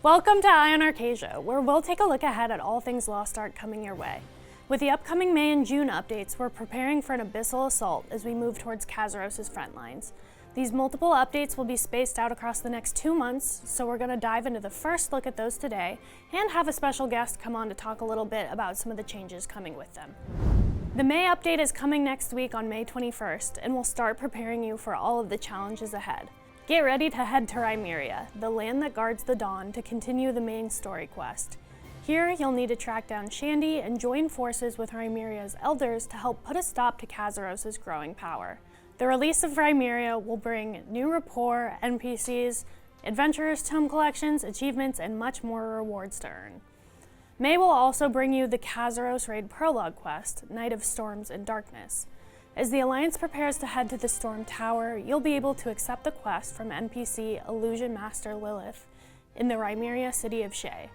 Welcome to Eye on Arkesia, where we'll take a look ahead at all things Lost Ark coming your way. With the upcoming May and June updates, we're preparing for an abyssal assault as we move towards Kazeros' front lines. These multiple updates will be spaced out across the next 2 months, so we're going to dive into the first look at those today and have a special guest come on to talk a little bit about some of the changes coming with them. The May update is coming next week on May 21st, and we'll start preparing you for all of the challenges ahead. Get ready to head to Rimeria, the land that guards the dawn, to continue the main story quest. Here, you'll need to track down Shandy and join forces with Rimeria's elders to help put a stop to Kazeros' growing power. The release of Rimeria will bring new rapport, NPCs, adventurers' tome collections, achievements, and much more rewards to earn. May will also bring you the Kazeros Raid Prologue quest, Night of Storms and Darkness. As the Alliance prepares to head to the Storm Tower, you'll be able to accept the quest from NPC Illusion Master Lilith in the Rimeria city of Shay.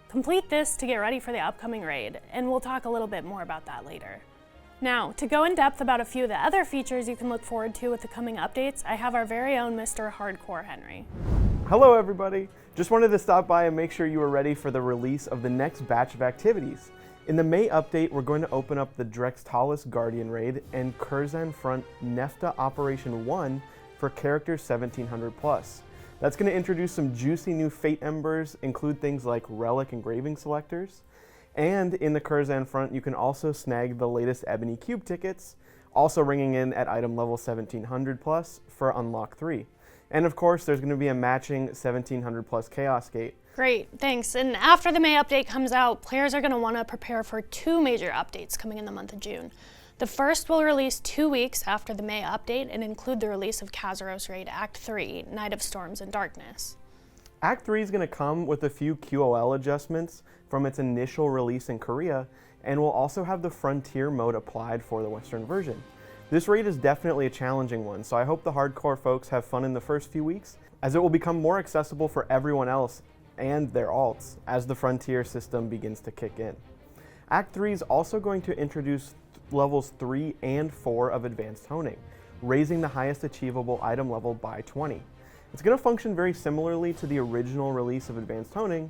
Complete this to get ready for the upcoming raid, and we'll talk a little bit more about that later. Now, to go in depth about a few of the other features you can look forward to with the coming updates, I have our very own Mr. Hardcore Henry. Hello everybody! Just wanted to stop by and make sure you were ready for the release of the next batch of activities. In the May update, we're going to open up the Drextalis Guardian Raid and Kurzan Front Nefta Operation 1 for characters 1700+. That's going to introduce some juicy new Fate Embers, include things like relic engraving selectors, and in the Kurzan Front you can also snag the latest Ebony Cube tickets, also ringing in at item level 1700+ for Unlock 3. And of course, there's going to be a matching 1700+ Chaos Gate. Great, thanks. And after the May update comes out, players are going to want to prepare for 2 major updates coming in the month of June. The first will release 2 weeks after the May update and include the release of Kazeros Raid Act 3, Night of Storms and Darkness. Act 3 is going to come with a few QOL adjustments from its initial release in Korea, and will also have the Frontier mode applied for the Western version. This raid is definitely a challenging one, so I hope the hardcore folks have fun in the first few weeks, as it will become more accessible for everyone else and their alts as the Frontier system begins to kick in. Act 3 is also going to introduce levels 3 and 4 of advanced honing, raising the highest achievable item level by 20. It's going to function very similarly to the original release of advanced honing,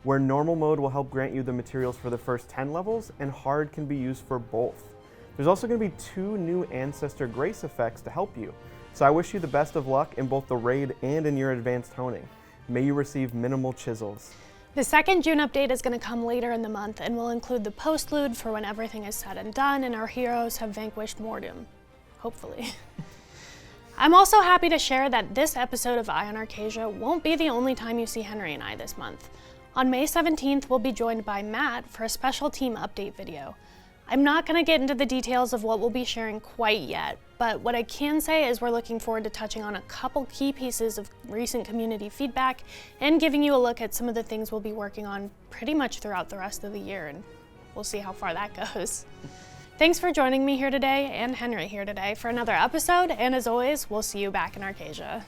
where normal mode will help grant you the materials for the first 10 levels, and hard can be used for both. There's also going to be 2 new Ancestor Grace effects to help you, so I wish you the best of luck in both the raid and in your advanced honing. May you receive minimal chisels. The second June update is going to come later in the month and will include the postlude for when everything is said and done and our heroes have vanquished Mordum. Hopefully. I'm also happy to share that this episode of Eye on Arkesia won't be the only time you see Henry and I this month. On May 17th, we'll be joined by Matt for a special team update video. I'm not going to get into the details of what we'll be sharing quite yet, but what I can say is we're looking forward to touching on a couple key pieces of recent community feedback and giving you a look at some of the things we'll be working on pretty much throughout the rest of the year, and we'll see how far that goes. Thanks for joining me here today and Henry here today for another episode, and as always, we'll see you back in Arkesia.